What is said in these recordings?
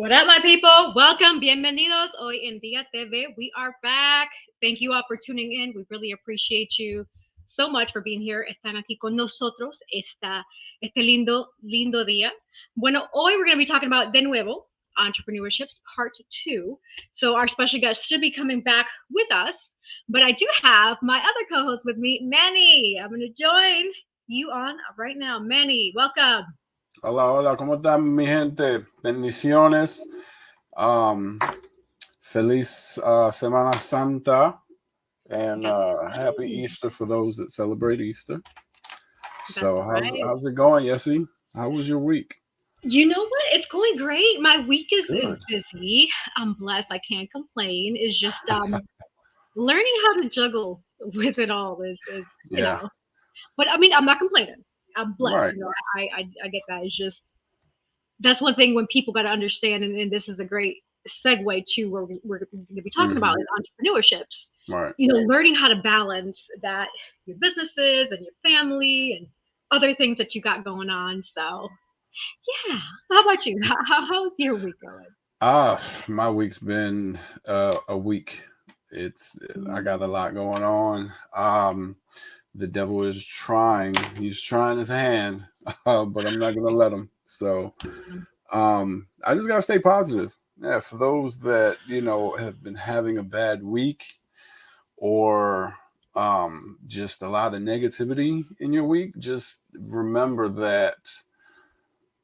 What up, my people? Welcome, bienvenidos. Hoy en Día TV, we are back. Thank you all for tuning in. We really appreciate you so much for being here. Están aquí con nosotros este lindo día. Bueno, hoy we're going to be talking about de nuevo Entrepreneurships Part 2. So our special guest should be coming back with us. But I do have my other co-host with me, Manny. I'm going to join you on right now. Manny, welcome. Hola, hola, ¿cómo están mi gente? Bendiciones. Feliz Semana Santa and happy Easter for those that celebrate Easter. So That's right. how's it going, Yessie? How was your week? You know what? It's going great. My week is Good. busy. I'm blessed. I can't complain. It's just learning how to juggle with it all is Yeah, But I mean, I'm not complaining. I'm blessed. right. I get that. It's just that's one thing when people got to understand, and this is a great segue to where we're going to be talking about Hmm. is entrepreneurships. Right. Learning how to balance that your businesses and your family and other things that you got going on. So yeah. How about you? How's your week going? My week's been a week. It's I got a lot going on. The devil is trying. He's trying his hand, but I'm not gonna let him. So I just gotta stay positive. Yeah, for those that have been having a bad week or just a lot of negativity in your week, just remember that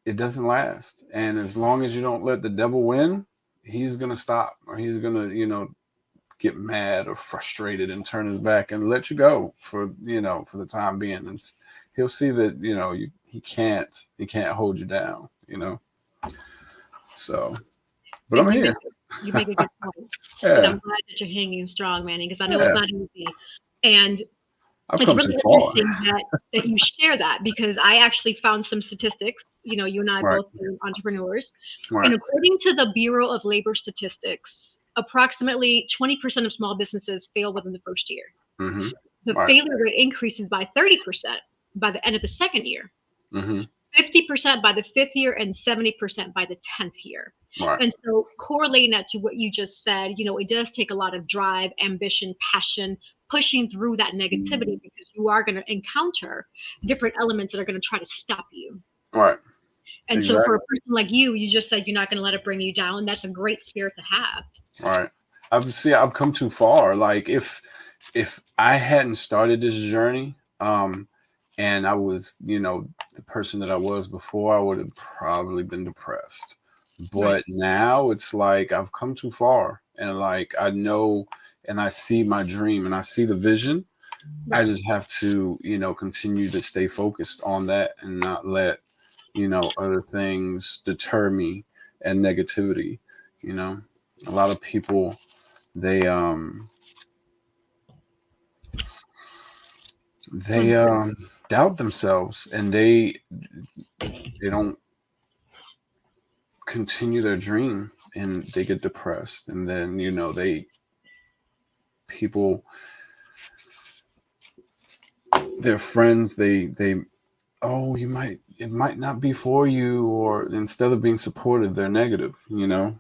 it doesn't last. And as long as you don't let the devil win, he's gonna stop or he's gonna get mad or frustrated and turn his back and let you go for the time being. And he'll see that he can't hold you down. So, but And I'm here. you make a good point. And Yeah, I'm glad that you're hanging strong, Manny, because I know it's yeah. not easy. And I've it's come really too far. interesting that you share that because I actually found some statistics. You and I Right, both are entrepreneurs, and right. according to the Bureau of Labor Statistics, approximately 20% of small businesses fail within the first year. Mm-hmm. The Right. failure rate increases by 30% by the end of the second year. Mm-hmm. 50% by the fifth year and 70% by the 10th year. Right. And so, correlating that to what you just said, it does take a lot of drive, ambition, passion, pushing through that negativity because you are going to encounter different elements that are going to try to stop you. Right. And so, for a Exactly. person like you just said you're not going to let it bring you down. That's a great spirit to have. Right. I've come too far. Like if I hadn't started this journey, and I was, the person that I was before, I would have probably been depressed. Right. But now it's like I've come too far, and like I know, and I see my dream, and I see the vision. I Right. just have to, continue to stay focused on that and not let, other things deter me and negativity. You know, a lot of people they they Mhm. doubt themselves and they don't continue their dream and they get depressed and then they people their friends they oh it might not be for you, or instead of being supportive they're negative.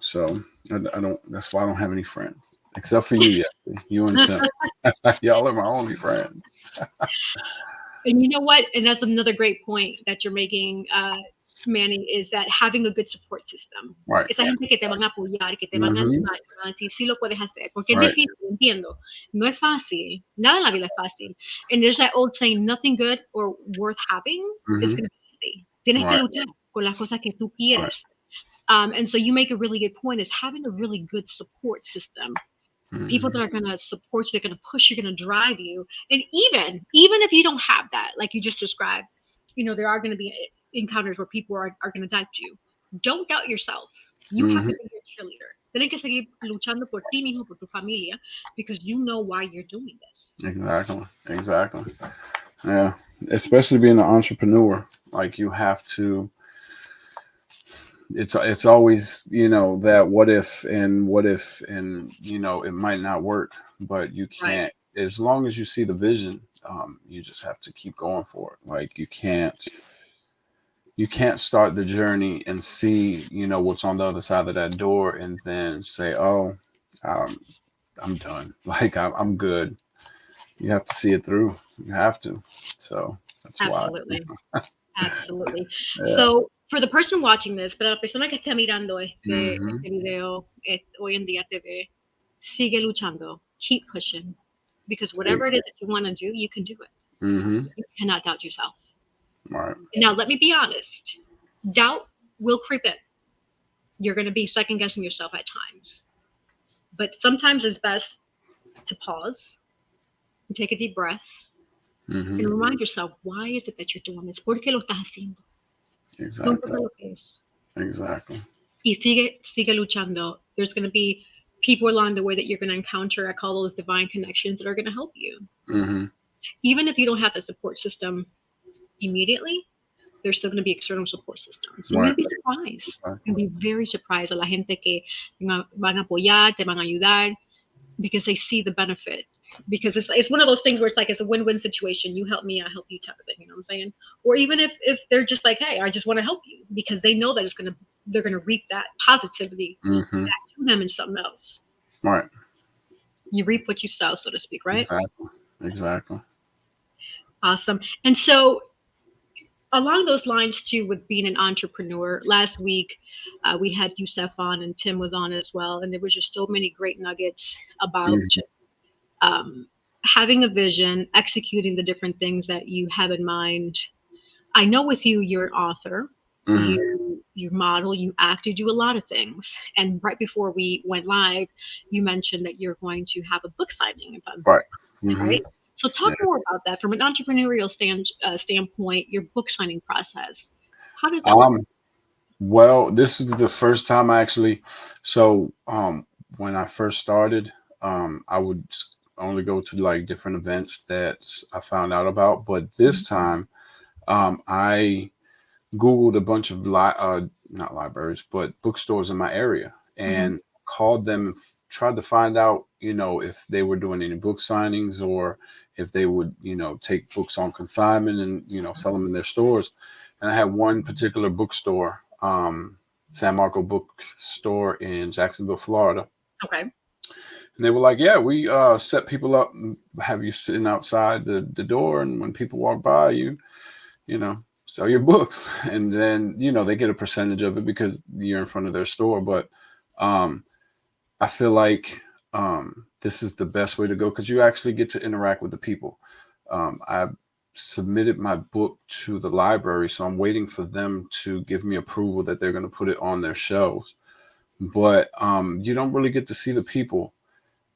So I don't, that's why I don't have any friends except for you. Yes, you and Tim. Y'all are my only friends. And you know what? And that's another great point that you're making, Manny, is that having a good support system. Right. Esa gente que te van a apoyar, que te van a Mm-hmm. animar, te van a decir, sí lo puedes hacer. Porque es Right. difícil, entiendo. No es fácil. Nada en la vida es fácil. And there's that old saying, nothing good or worth having is Mm-hmm. going to be easy. Tienes que Right. luchar con las cosas que tú Right. quieres. And so you make a really good point is having a really good support system, people Mm-hmm. that are going to support you, they're going to push you, going to drive you. And even if you don't have that, like you just described, there are going to be encounters where people are going to doubt you. Don't doubt yourself. You have Mm-hmm. to be your cheerleader. Tienes que seguir luchando por ti mismo, por tu familia, because you know why you're doing this. Exactly. Exactly. Yeah. Especially being an entrepreneur, like you have to. It's always that what if and it might not work, but you Right. can't, as long as you see the vision. You just have to keep going for it. Like you can't you can't start the journey and see, what's on the other side of that door and then say, oh, um, I'm done. Like I'm good. You have to see it through. You have to. So that's why. Absolutely. Absolutely. Yeah. So, for the person watching this, para la persona que esté mirando Hmm. este video hoy en día TV, sigue luchando. Keep pushing. Because whatever it is that you want to do, you can do it. Mm-hmm. You cannot doubt yourself. Right. Now, let me be honest. Doubt will creep in. You're going to be second guessing yourself at times. But sometimes it's best to pause and take a deep breath Mm-hmm. and remind yourself, why is it that you're doing this? ¿Por qué lo estás haciendo? No Exactly. importa lo que es. Exactly. Y sigue luchando. There's going to be people along the way that you're going to encounter. I call those divine connections that are going to help you. Mm-hmm. Even if you don't have the support system immediately, there's still going to be external support systems. You're Right. going to be surprised. Exactly. You're going to be very surprised a la gente que van a apoyar, te van a ayudar, because they see the benefit. Because it's one of those things where it's like it's a win-win situation. You help me, I help you type of thing. You know what I'm saying? Or even if they're just like, hey, I just want to help you, because they know that they're gonna reap that positivity Mm-hmm. back to them in something else. Right. You reap what you sow, so to speak, right? Exactly. Exactly. Awesome. And so along those lines too, with being an entrepreneur, last week we had Yusef on and Tim was on as well, and there was just so many great nuggets about Mm-hmm. um, having a vision, executing the different things that you have in mind. I know with you, you're an author. Mm-hmm. You model, you act, you do a lot of things. And right before we went live, you mentioned that you're going to have a book signing, if I'm Right. Mm-hmm. right. So talk Yeah. more about that from an entrepreneurial standpoint. Your book signing process. How does that work? Um. Well, this is the first time I actually. So, when I first started, I would only go to like different events that I found out about. But Mhm. this time, I Googled a bunch of not libraries, but bookstores in my area Mhm. and called them and tried to find out, if they were doing any book signings or if they would, take books on consignment and, sell them in their stores. And I had one particular bookstore, San Marco Bookstore in Jacksonville, Florida. Okay. And they were like, yeah, we set people up and have you sitting outside the door. And when people walk by, you know, sell your books. And then, they get a percentage of it because you're in front of their store. But um, I feel like this is the best way to go because you actually get to interact with the people. I submitted my book to the library, so I'm waiting for them to give me approval that they're going to put it on their shelves. But you don't really get to see the people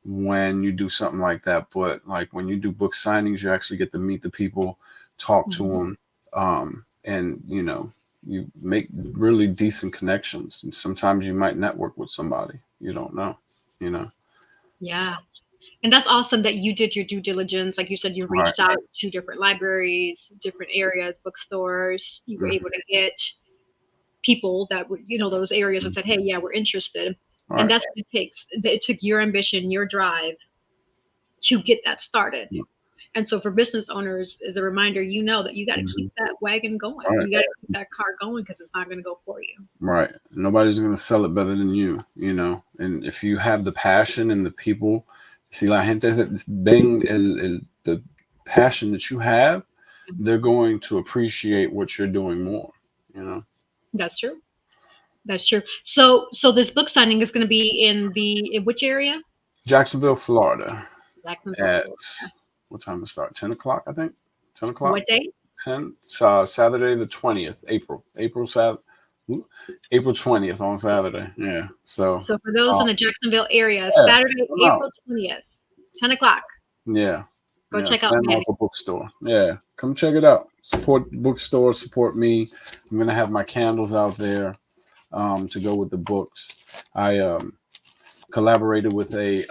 when you do something like that. But like when you do book signings, you actually get to meet the people, talk to Mhm. them, and you make really decent connections. And sometimes you might network with somebody you don't know. You know. Yeah. And that's awesome that you did your due diligence. Like you said, you Right. reached out to different libraries, different areas, bookstores. You were Mhm. able to get people that were, those areas and Mhm. said, hey, yeah, we're interested. And Right. that's what it takes. It took your ambition, your drive to get that started. Yeah. And so for business owners, as a reminder, you know that you got to keep Mhm. that wagon going. Right. You got to keep that car going because it's not going to go for you. Right. Nobody's going to sell it better than you. And if you have the passion and the people, si la gente ven the passion that you have, they're going to appreciate what you're doing more, you know. That's true. That's true. So this book signing is going to be in which area? Jacksonville, Florida, Jacksonville, at Florida. what time to start? 10 o'clock, I think. 10 o'clock. What date? 10. Saturday the 20th, April 20th on Saturday. Yeah. So, So for those um, in the Jacksonville area, yeah, Saturday, come out. April 20th, 10 o'clock. Yeah. Go Yeah. check out San Manny. Marco Bookstore. Yeah. Come check it out. Support the bookstore. Support me. I'm gonna have my candles out there to go with the books. I collaborated with a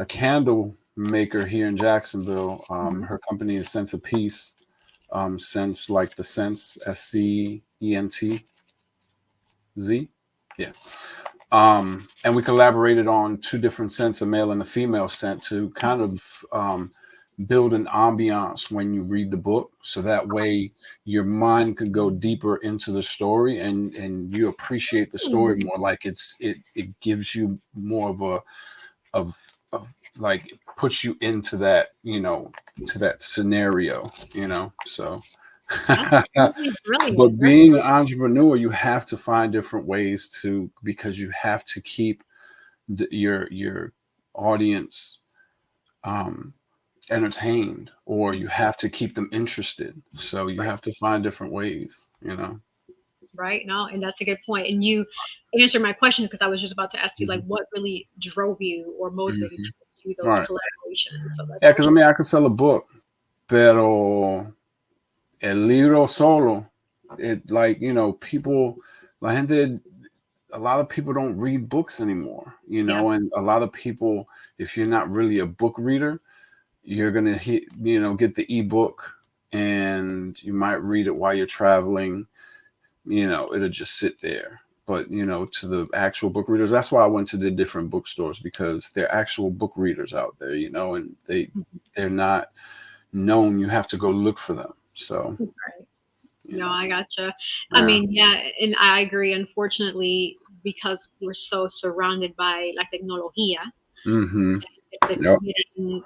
candle maker here in Jacksonville. Mhm. Her company is Sense of Peace. Sense like the sense, SCENTZ. Yeah. And we collaborated on two different scents, a male and a female scent, to kind of build an ambiance when you read the book, so that way your mind could go deeper into the story, and you appreciate the story more. Like it gives you more of a of like puts you into that, to that scenario, so That's really brilliant. but That's being an really, entrepreneur, you have to find different ways to, because you have to keep your audience um entertained, or you have to keep them interested, so you right. have to find different ways. Right. No, and that's a good point. And you answered my question because I was just about to ask you, like, Hmm. what really drove you or motivated Hmm. you to do those Right. collaborations. So that's Yeah, because I actually mean, I could sell a book, pero el libro solo, it, like, people, la gente, a lot of people don't read books anymore, yeah. and a lot of people, if you're not really a book reader, you're gonna hit, get the ebook, and you might read it while you're traveling. It'll just sit there. But to the actual book readers, that's why I went to the different bookstores, because they're actual book readers out there, and they're not known. You have to go look for them. So, Right. you No, know, I gotcha. I yeah. mean, yeah, and I agree. Unfortunately, because we're so surrounded by la tecnología, Mm-hmm. se Yep. convierten.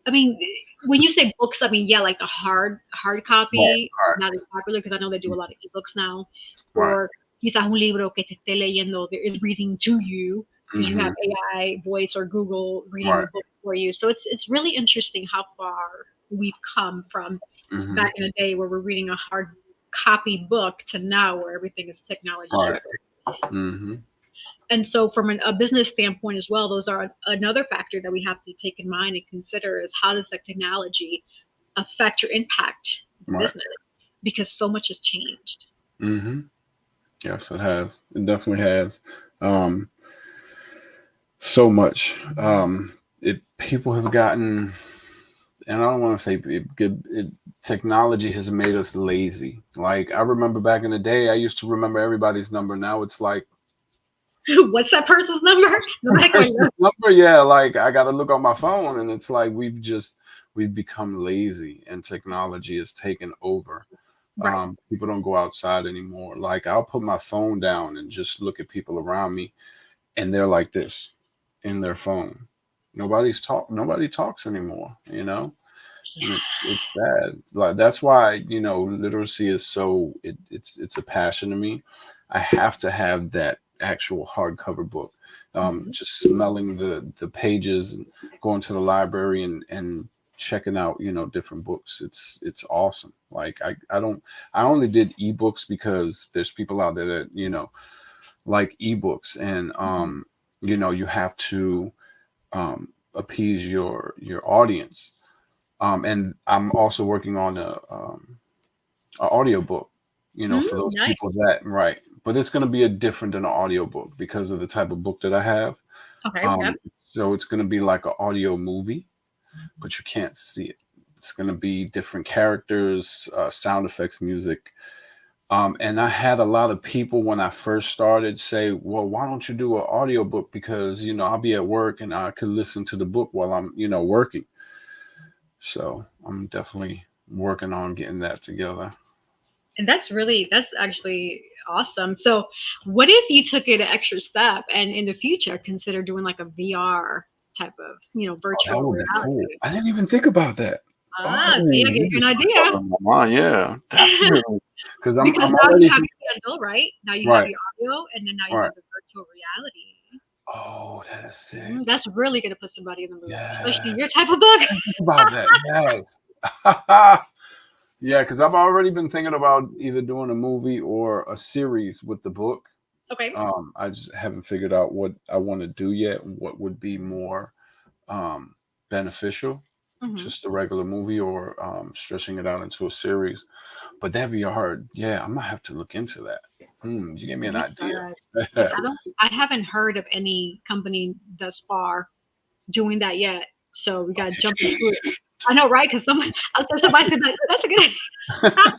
I mean, when you say books, I mean, yeah, like the hard Right. copy, Right. not as popular because I know they do a lot of ebooks now, Right. or quizás un libro que te esté leyendo that is reading to you because you Mm-hmm. have AI voice or Google reading Right. the book for you. So it's really interesting how far we've come from Mm-hmm. back in the day where we're reading a hard copy book to now where everything is technology Right. driven. Mm-hmm. And so, from a business standpoint as well, those are another factor that we have to take in mind and consider is how does that technology affect or impact the Right. business because so much has changed. Mm-hmm. Yes, it has. It definitely has. Um, so much. It People have gotten, and I don't want to say technology has made us lazy. Like, I remember back in the day, I used to remember everybody's number. Now it's like, What's that person's number? No me recuerdo. versus number. Yeah, like I got to look on my phone, and it's like we've become lazy, and technology has taken over. Right. People don't go outside anymore. Like, I'll put my phone down and just look at people around me, and they're like this in their phone. Nobody talks anymore. And it's sad. Like, that's why, literacy is so, it's a passion to me. I have to have that actual hardcover book. Mhm. Just smelling the pages, and going to the library, and checking out, different books. It's awesome. Like, I only did ebooks because there's people out there that, like ebooks, and Mhm. you have to appease your audience. And I'm also working on a audiobook, for those people Nice. that, right. But it's going to be a different than an audiobook because of the type of book that I have. Okay. Yep. So it's going to be like an audio movie, but you can't see it. It's going to be different characters, sound effects, music. And I had a lot of people when I first started say, well, why don't you do an audiobook? Because, I'll be at work and I could listen to the book while I'm, working. So I'm definitely working on getting that together. And that's actually awesome. So, what if you took it an extra step and in the future consider doing like a VR type of, Oh, that virtual would be cool. reality? I didn't even think about that. Ah, see, Oh, I you gave you just an put that idea. on my mind. Yeah, definitely. Because Because I'm now you already have your Kindle, right? Now you have right, your audio, and then now you right. have the virtual reality. Oh, that is sick. That's really gonna put somebody in the mood, especially Yeah, your type of book. I didn't think about that. Yes. Yeah, because I've already been thinking about either doing a movie or a series with the book. Okay. I just haven't figured out what I want to do yet, and what would be more um, beneficial, Hmm. just a regular movie, or stretching it out into a series. But that VR, yeah, I'm gonna have to look into that. You gave me an You idea. should. Yeah, I haven't heard of any company thus far doing that yet. So we gotta jump into it. I know, right? Because somebody, I was somebody said, like, "Oh, that's a good idea."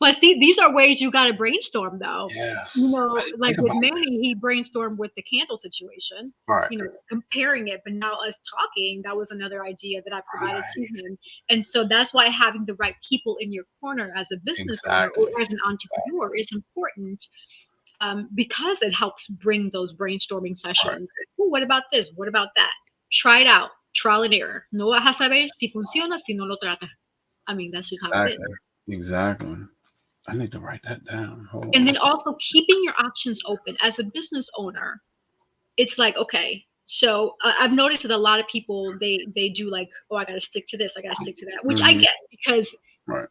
But see, these are ways you got to brainstorm, though. Yes, I didn't Like think with about Manny, he brainstormed with the candle situation, that. Right, comparing it. But now us talking, that was another idea that I provided to right, him. And so that's why having the right people in your corner as a business owner or exactly, as an entrepreneur is important, because it helps bring those brainstorming right, sessions. Ooh, what about this? What about that? Try it out. Trial and error. No vas a saber si funciona si no lo tratas. I mean, that's just how it is. exactly, exactly. I need to write that down. Hold And on. then also keeping your options open as a business owner. It's like, okay, so I've noticed that a lot of people they do like, oh, I got to stick to this, I got to stick to that, which I Hmm. get because Right.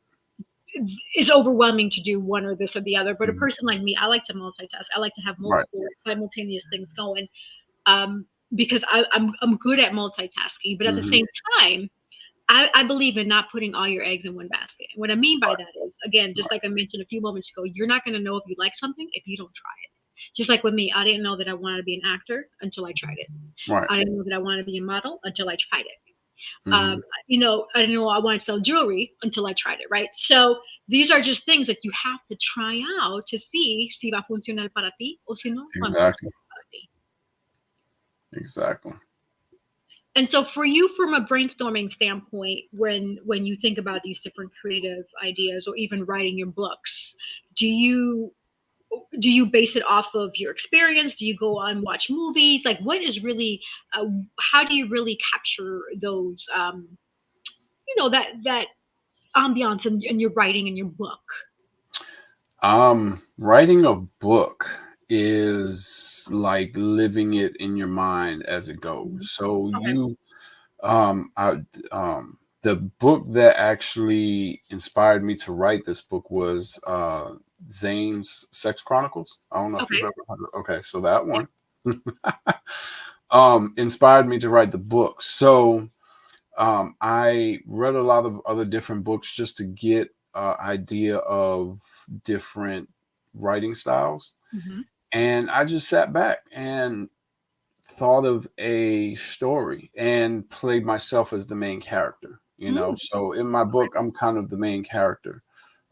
it's overwhelming to do one or this or the other. But a Hmm. person like me, I like to multitask. I like to have Right. multiple simultaneous things going, um, because I'm good at multitasking. But at the Hmm. same time, I believe in not putting all your eggs in one basket. What I mean by Right. that is, again, just Right. like I mentioned a few moments ago, you're not going to know if you like something if you don't try it. Just like with me, I didn't know that I wanted to be an actor until I tried it. Right. I didn't know that I wanted to be a model until I tried it. Hmm. I didn't know I wanted to sell jewelry until I tried it, right? So these are just things that you have to try out to see si va a funcionar para ti o si no va a Exactly. funcionar para ti. Exactly. And so for you, from a brainstorming standpoint, when you think about these different creative ideas or even writing your books, do you do you base it off of your experience? Do you go on watch movies? Like, what is really, uh, how do you really capture those, that ambiance in your writing in your book? Writing a book is like living it in your mind as it goes. Mhm. So Okay. I, the book that actually inspired me to write this book was Zane's Sex Chronicles. I don't know if you've Okay. ever heard of. Okay, so that Yeah. one inspired me to write the book. So I read a lot of other different books just to get idea of different writing styles, Hmm. and I just sat back and thought of a story and played myself as the main character. Mm, So in my okay. book, I'm kind of the main character.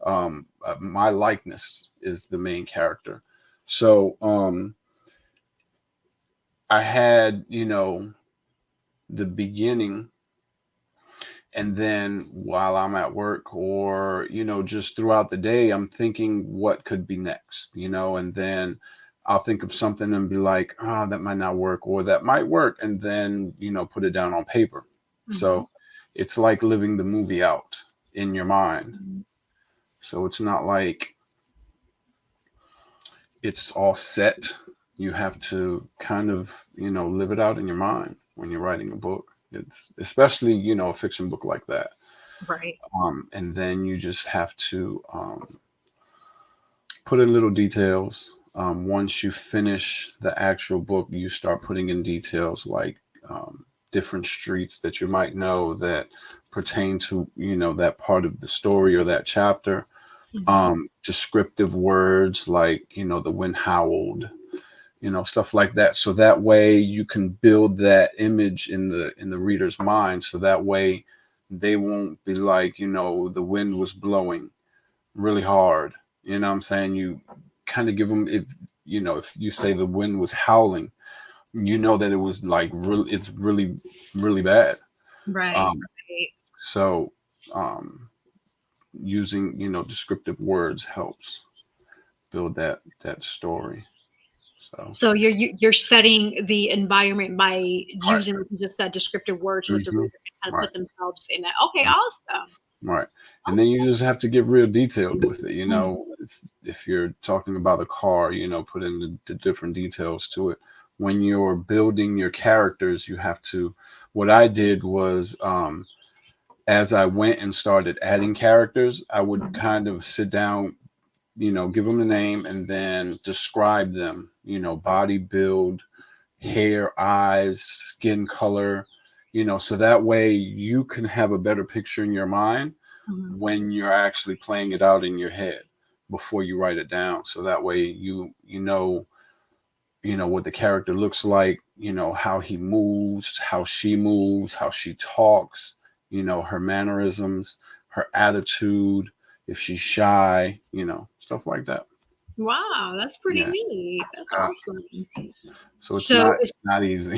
My likeness is the main character. So I had, the beginning, and then while I'm at work or just throughout the day, I'm thinking what could be next, and then I'll think of something and be like, ah, that might not work, or that might work, and then put it down on paper. Hmm. So it's like living the movie out in your mind. So it's not like it's all set. You have to kind of live it out in your mind when you're writing a book. It's especially a fiction book like that. Right. And then you just have to put in little details. Once you finish the actual book, you start putting in details like different streets that you might know that pertain to that part of the story or that chapter. Hmm. Descriptive words like the wind howled, stuff like that. So that way you can build that image in the reader's mind. So that way they won't be like the wind was blowing really hard. You know what I'm saying? You kind of give them, if you say the wind was howling, that it was like really, it's really, really bad. Right. Um, Right. so um, using, descriptive words helps build that story. So, So you're setting the environment by right. using, like you just said, descriptive words so that the Hmm. reader can kind of Right. put themselves in that. Okay, awesome. Right. And then you just have to get real detailed with it. Mhm. If you're talking about a car, put in the different details to it. When you're building your characters, you have to. What I did was, as I went and started adding characters, I would Mhm. kind of sit down, give them a name and then describe them, body build, hair, eyes, skin color, so that way you can have a better picture in your mind Mhm. when you're actually playing it out in your head before you write it down. So that way you know what the character looks like, how he moves, how she talks, her mannerisms, her attitude, if she's shy, stuff like that. Wow, that's pretty Yeah. neat. That's Uh, awesome. so it's So not it's not easy.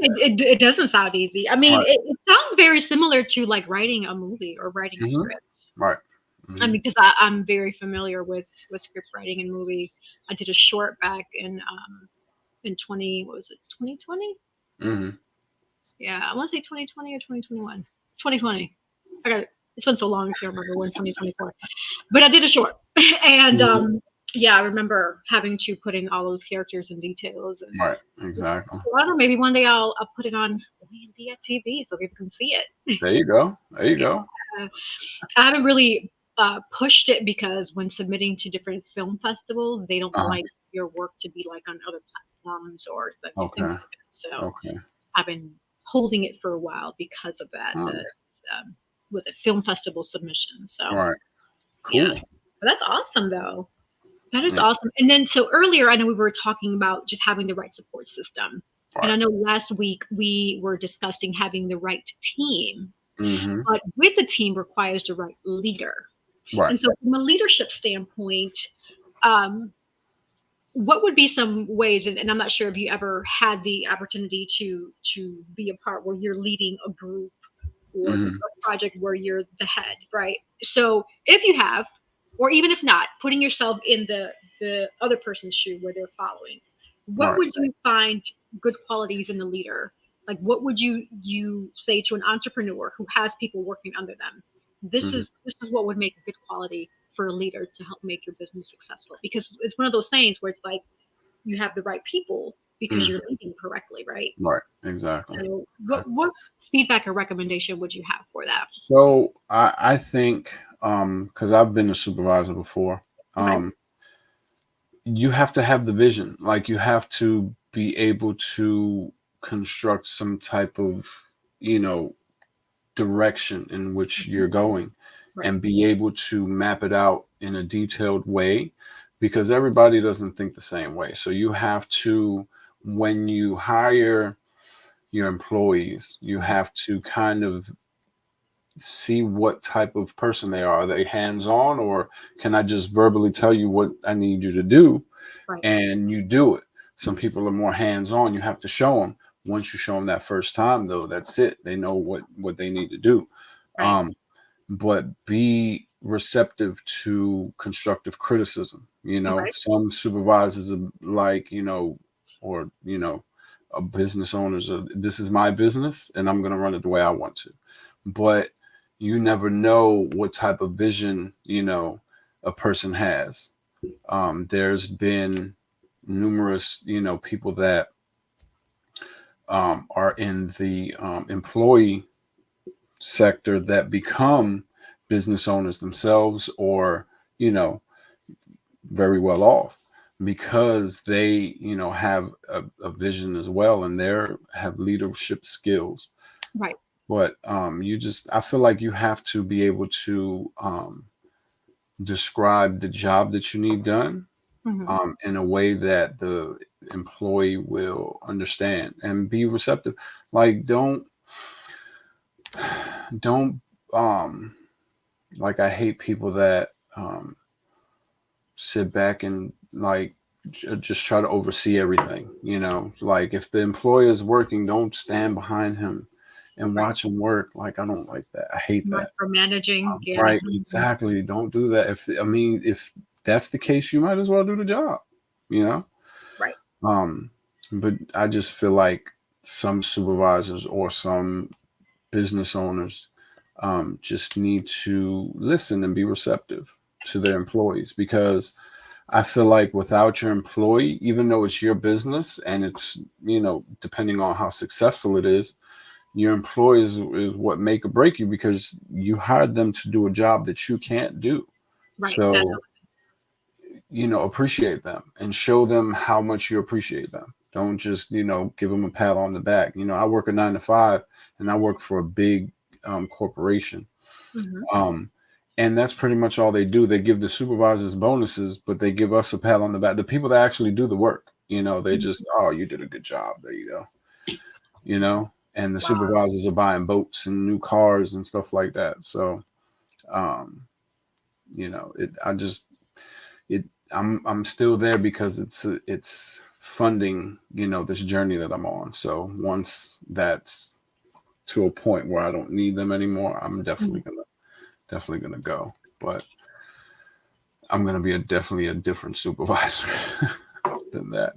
it doesn't sound easy. I mean, Right. it sounds very similar to like writing a movie or writing a Hmm. script. Right. I Hmm. mean, because I'm very familiar with script writing and movie. I did a short back in 20, what was it, 2020? Hmm. Yeah, I want to say 2020 or 2021. 2020. I got it. It's been so long, I can't remember when 2024. But I did a short, and Hmm. yeah, I remember having to put in all those characters and details, and Right. Exactly. I don't know, maybe one day I'll put it on India TV so people can see it. There you go. There you go. Yeah. I haven't really pushed it because when submitting to different film festivals, they don't Uh-huh. like your work to be like on other platforms or things Okay. like that. So Okay. I've been holding it for a while because of that. The with a film festival submission. So All right. yeah, Cool. but that's awesome though. That is Yeah. awesome. And then so earlier, I know we were talking about just having the right support system. And Right. I know last week we were discussing having the right team, Hmm. but with the team requires the right leader. Right. And so, from a leadership standpoint, um, what would be some ways? And I'm not sure if you ever had the opportunity to be a part where you're leading a group or Hmm. a project where you're the head, right? So, if you have, or even if not, putting yourself in the other person's shoe where they're following, what Right. would you find good qualities in the leader? Like, what would you say to an entrepreneur who has people working under them? Hmm. This is what would make a good quality for a leader to help make your business successful. Because it's one of those sayings where it's like you have the right people because you're Hmm. leading correctly, right? Right. Exactly. So, what feedback or recommendation would you have for that? So I think because I've been a supervisor before, Okay. um, you have to have the vision. Like you have to be able to construct some type of, you know, direction in which Mhm. you're going Right. and be able to map it out in a detailed way because everybody doesn't think the same way. So you have to, when you hire your employees, you Mhm. have to kind of see what type of person they are. Are they hands on, or can I just verbally tell you what I need you to do Right. and you do it? Some people are more hands on. You have to show them. Once you show them that first time, though, that's it. They know what they need to do. Right. Um, but be receptive to constructive criticism. Okay. Some supervisors are like, or, business owners are, this is my business and I'm going to run it the way I want to. But you never know what type of vision, a person has. There's been numerous, people that are in the employee sector that become business owners themselves or you know very well off because they have a vision as well and they have leadership skills. Right. But I feel like you have to be able to describe the job that you need done Hmm. in a way that the employee will understand and be receptive. Like don't um like I hate people that um sit back and like just try to oversee everything. Like if the employer is working, don't stand behind him and Right. watch him work. Like I don't like that. I hate that. Micromanaging. Yeah. Right, Mhm. exactly. Don't do that. If that's the case, you might as well do the job, you know? Right. Um, but I just feel like some supervisors or some business owners just need to listen and be receptive to their employees because I feel like without your employee, even though it's your business and it's, depending on how successful it is, your employees is what make or break you because you hired them to do a job that you can't do. Right. So, appreciate them and show them how much you appreciate them. Don't just, give them a pat on the back. I work a 9 to 5 and I work for a big corporation. Hmm. Um, and that's pretty much all they do. They give the supervisors bonuses, but they give us a pat on the back. The people that actually do the work, they just, oh, you did a good job. There you go. And the Wow. supervisors are buying boats and new cars and stuff like that. So, um, I'm still there because it's funding, this journey that I'm on. So once that's to a point where I don't need them anymore, I'm definitely gonna go. But I'm gonna be definitely a different supervisor than that.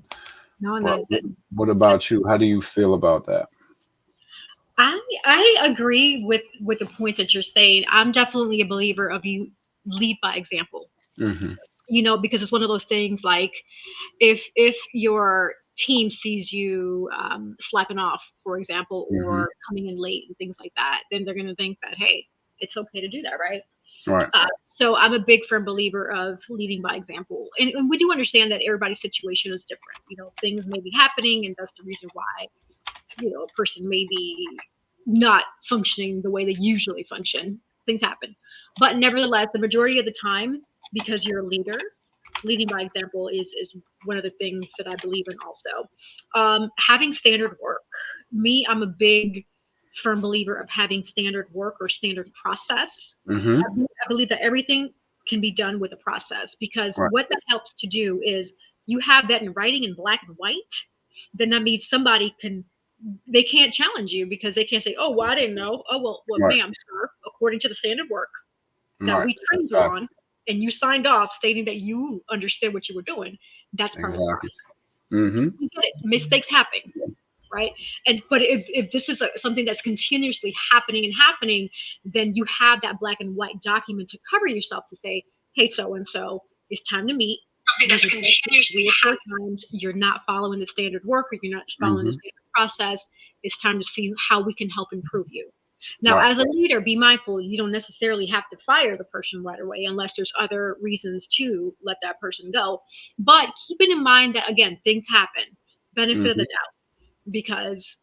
No, But no, what about you? How do you feel about that? I agree with the points that you're saying. I'm definitely a believer of you lead by example. Mm-hmm. Because it's one of those things like if your team sees you slacking off, for example, Mm-hmm. or coming in late and things like that, then they're going to think that, hey, it's okay to do that, right? Right. So I'm a big firm believer of leading by example, and we do understand that everybody's situation is different. Things may be happening, and that's the reason why a person may be not functioning the way they usually function. Things happen. But nevertheless, the majority of the time, because you're a leader, leading by example is one of the things that I believe in also. Having standard work. Me, I'm a big firm believer of having standard work or standard process. Mm-hmm. I believe that everything can be done with a process, because Right. what that helps to do is you have that in writing in black and white. Then that means somebody they can't challenge you, because they can't say, "Oh, well, I didn't know." Oh, well, Right. ma'am, sir, according to the standard work that Right. we trained you Exactly. on, and you signed off stating that you understood what you were doing, that's part of the Exactly. process. Mm-hmm. You get it. Mistakes happen, right? But if this is something that's continuously happening and happening, then you have that black and white document to cover yourself to say, "Hey, so and so, it's time to meet. Something You that's did this continuously 3 or 4 times. You're not following the standard work, or you're not following the Mm-hmm. standard process. It's time to see how we can help improve you." Now, Right. as a leader, be mindful. You don't necessarily have to fire the person right away unless there's other reasons to let that person go. But keeping in mind that, again, things happen. Benefit of Mm-hmm. the doubt, because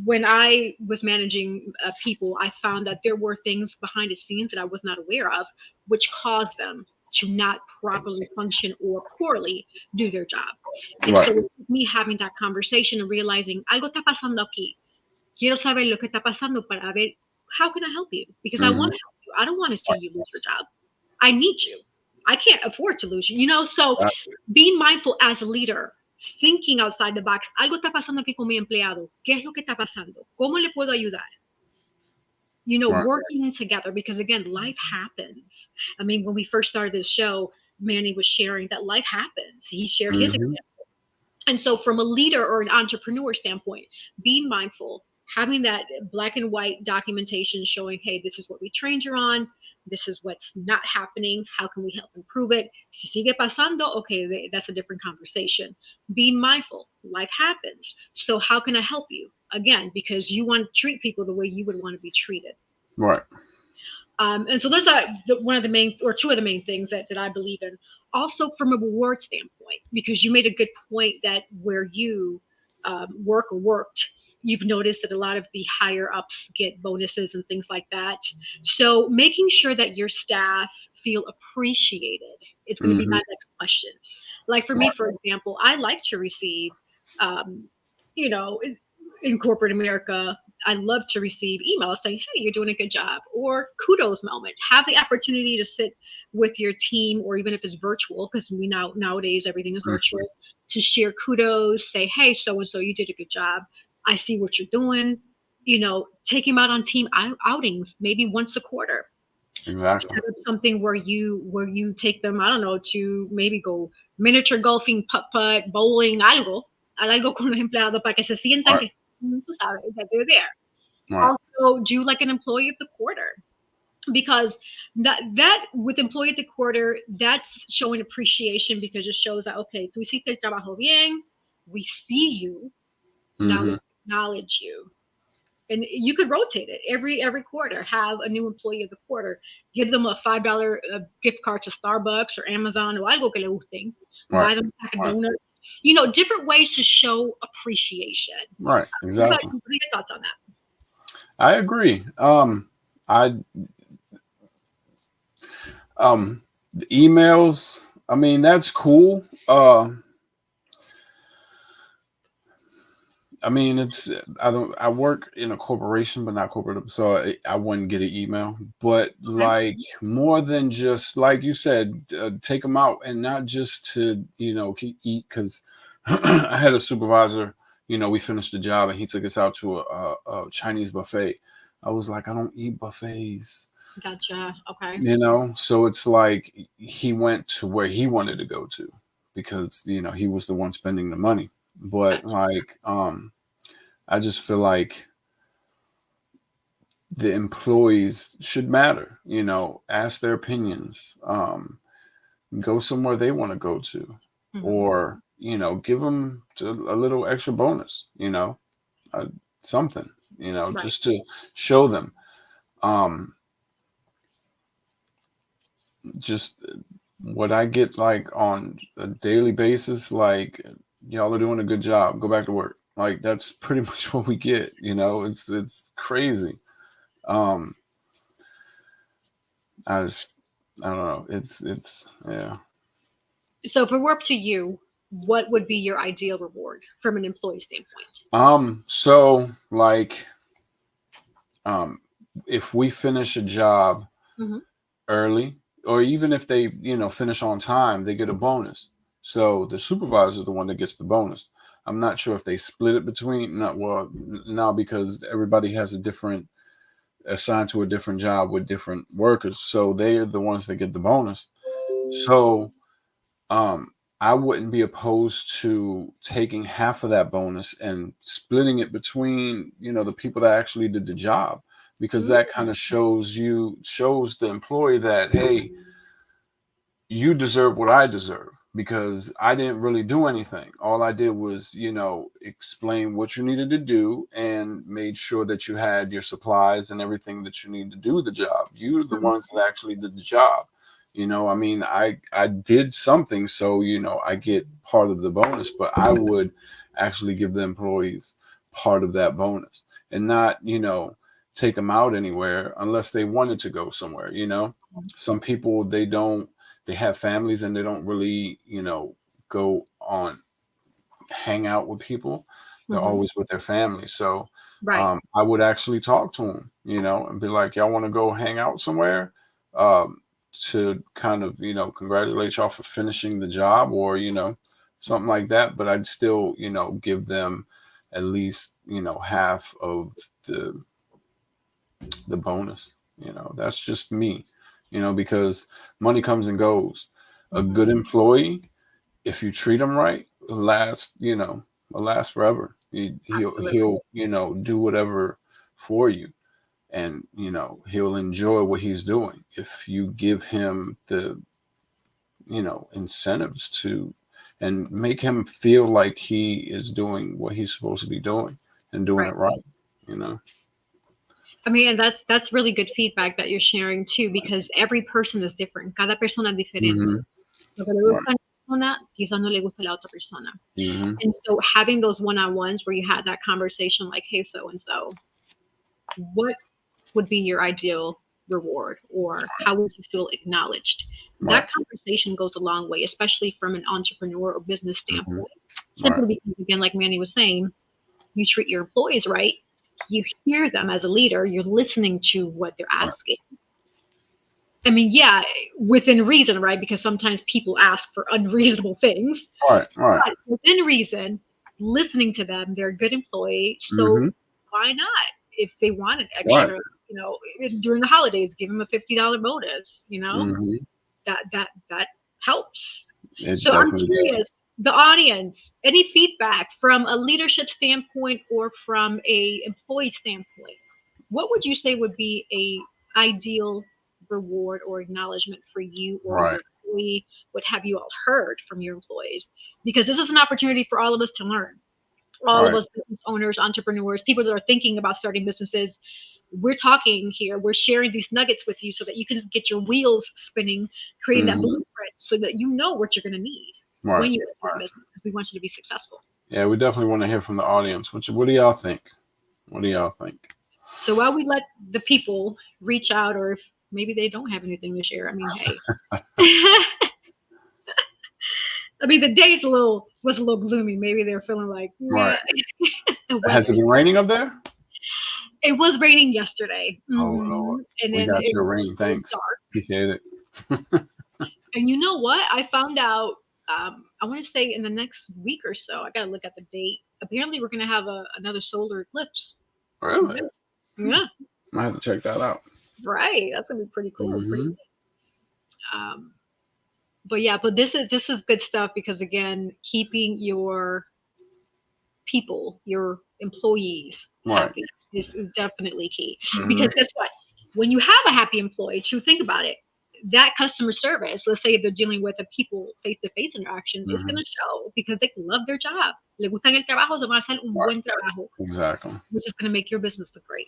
when I was managing people, I found that there were things behind the scenes that I was not aware of, which caused them to not properly function or poorly do their job. And Right. so, with me having that conversation and realizing algo está pasando aquí, quiero saber lo que está pasando para ver how can I help you, because I Mm-hmm. want to help you. I don't want to see you lose your job. I need you. I can't afford to lose you. So Exactly. being mindful as a leader, thinking outside the box. Algo está pasando aquí con mi empleado. ¿Qué es lo que está pasando? ¿Cómo le puedo ayudar? Right. Working together, because again, life happens. I mean, when we first started this show, Manny was sharing that life happens. He shared his Mm-hmm. example. And so, from a leader or an entrepreneur standpoint, being mindful, having that black and white documentation showing, hey, this is what we trained you on, this is what's not happening, how can we help improve it? Si sigue pasando, okay, that's a different conversation. Being mindful, life happens. So, how can I help you? Again, because you want to treat people the way you would want to be treated. Right. And so those are one of the main, or two of the main things that I believe in. Also, from a reward standpoint, because you made a good point that where you work or worked, you've noticed that a lot of the higher ups get bonuses and things like that. So making sure that your staff feel appreciated is going to be Mm-hmm. my next question. Like for me, Right. for example, I like to receive, um, you know, in corporate America, I love to receive emails saying, "Hey, you're doing a good job," or kudos moment. Have the opportunity to sit with your team, or even if it's virtual, because we nowadays everything is Mm-hmm. virtual, to share kudos, say, "Hey, so and so, you did a good job. I see what you're doing." Take him out on team outings, maybe once a quarter. Exactly. Set up something where you take them, I don't know, to maybe go miniature golfing, putt putt, bowling, algo con los empleados para que se sientan Right. que tú sabes that they're there. Right. Also, do like an employee of the quarter, because that with employee of the quarter, that's showing appreciation, because it shows that, okay, tú hiciste el trabajo bien, we see you, now Mm-hmm. let's acknowledge you. And you could rotate it every quarter. Have a new employee of the quarter. Give them a $5 gift card to Starbucks or Amazon or algo que le gusten. Right. Buy them a pack of Right. donuts. Different ways to show appreciation. Right. Exactly. What are your thoughts on that? I agree. I the emails. I mean, that's cool. I mean, I work in a corporation, but not corporate, so I wouldn't get an email. But Okay. like more than just like you said, take them out and not just to eat. Because I had a supervisor. We finished the job and he took us out to a Chinese buffet. I was like, I don't eat buffets. Gotcha. Okay. So it's like he went to where he wanted to go to because he was the one spending the money. But Gotcha. like I just feel like the employees should matter, ask their opinions, go somewhere they want to go to, Hmm. or, give them a little extra bonus, uh, something, Right. just to show them. Um, just what I get like on a daily basis, like y'all are doing a good job, go back to work. Like that's pretty much what we get, it's crazy. Um, I just, I don't know. It's yeah. So if it were up to you, what would be your ideal reward from an employee standpoint? So like, um, if we finish a job Hmm. early, or even if they, finish on time, they get a bonus. So the supervisor is the one that gets the bonus. I'm not sure if they split it between, not well, now because everybody has a different assigned to a different job with different workers. So they are the ones that get the bonus. So um, I wouldn't be opposed to taking half of that bonus and splitting it between, the people that actually did the job, because that kind of shows the employee that, hey, you deserve what I deserve because I didn't really do anything. All I did was, explain what you needed to do and made sure that you had your supplies and everything that you need to do the job. You're the Hmm. ones that actually did the job. I mean, I did something, so I get part of the bonus, but I would actually give the employees part of that bonus and not, take them out anywhere unless they wanted to go somewhere. Some people they have families and they don't really, go on hang out with people. They're Hmm. always with their family. So Right. I would actually talk to them, and be like, y'all want to go hang out somewhere, um, to kind of, congratulate y'all for finishing the job, or, something like that. But I'd still, give them at least, half of the bonus. That's just me, because money comes and goes. A Hmm. good employee, if you treat him right, will last forever. Absolutely. He'll do whatever for you, and he'll enjoy what he's doing if you give him the incentives to, and make him feel like he is doing what he's supposed to be doing and doing Right. it right. You know. I mean, and that's really good feedback that you're sharing too, because every person is different. Cada persona es diferente. Hmm. Lo que le Right. gusta a una persona, quizás no le gusta a la otra persona. Hmm. And so having those one-on-ones where you had that conversation like, hey, so and so, what would be your ideal reward, or how would you feel acknowledged? Right. That conversation goes a long way, especially from an entrepreneur or business Hmm. standpoint. Right. Simply because, again, like Manny was saying, you treat your employees right, you hear them as a leader, you're listening to what they're Right. asking. I mean, yeah, within reason, right? Because sometimes people ask for unreasonable things, Right. Right. but within reason, listening to them, they're a good employee. So Hmm. why not? If they want an Right. extra, during the holidays, give them a $50 bonus. Hmm. That helps. It So I'm definitely does. curious, the audience, any feedback from a leadership standpoint or from a employee standpoint? What would you say would be a ideal reward or acknowledgement for you or Right. your employee? What have you all heard from your employees? Because this is an opportunity for all of us to learn. All of Right. us business owners, entrepreneurs, people that are thinking about starting businesses, we're talking here, we're sharing these nuggets with you so that you can get your wheels spinning, creating that Hmm. blueprint so that you know what you're going to need Right. when you're in Right. business, because we want you to be successful. Yeah, we definitely want to hear from the audience. What do y'all think? What do y'all think? So while we let the people reach out, or if maybe they don't have anything to share, I mean, hey. I mean, the day's was a little gloomy. Maybe they're feeling like, Right. meh. The Has weather it is been raining up there? it was raining yesterday. Oh Lord, And we then got it your was rain. so Thanks, dark. appreciate it. And you know what? I found out I want to say in the next week or so. I gotta look at the date. Apparently, we're gonna have another solar eclipse. Really? Yeah, yeah, I have to check that out. right. That's gonna be pretty cool. Pretty. Hmm. Um, but yeah, but this is good stuff because again, keeping your people, your employees Right. happy is definitely key. Hmm. Because guess what? When you have a happy employee, to think about it, that customer service, let's say they're dealing with a people face-to-face interaction, is Hmm. going to show because they love their job. Le gustan el trabajo, se van a hacer un Right. buen trabajo, Exactly. which is going to make your business look great.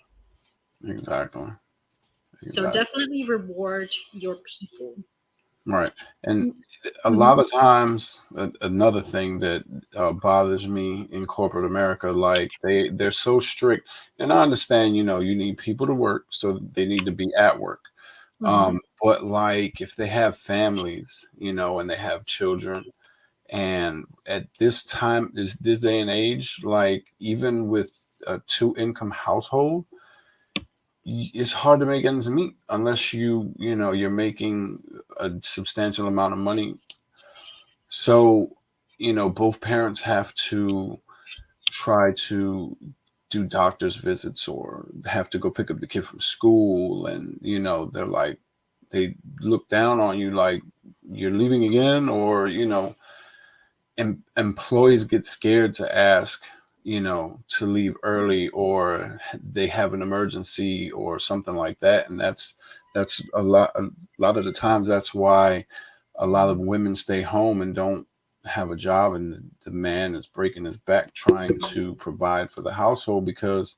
Exactly. So Exactly. definitely reward your people. Right. And a Mhm. lot of times, another thing that bothers me in corporate America, like they're so strict. And I understand, you need people to work, so they need to be at work. Mhm. But like if they have families, and they have children, and at this time, this day and age, like even with a two-income household, it's hard to make ends meet unless you're making a substantial amount of money. So, both parents have to try to do doctor's visits or have to go pick up the kid from school. And, they're like, they look down on you like you're leaving again, or, employees get scared to ask, to leave early, or they have an emergency or something like that. And that's a lot of the times that's why a lot of women stay home and don't have a job, and the man is breaking his back trying to provide for the household because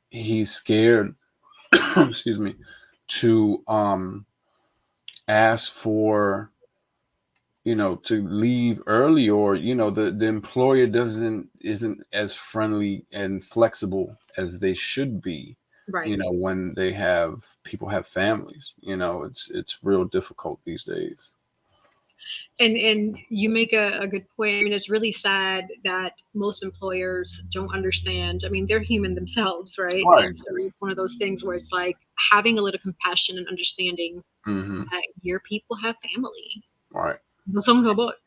he's scared excuse me, to ask for, to leave early, or the employer isn't as friendly and flexible as they should be, Right. when they have people have families. It's real difficult these days. And you make a good point. I mean, it's really sad that most employers don't understand. I mean, they're human themselves, right? Right. And so it's one of those things where it's like having a little compassion and understanding Hmm. that your people have family. Right. No son robots.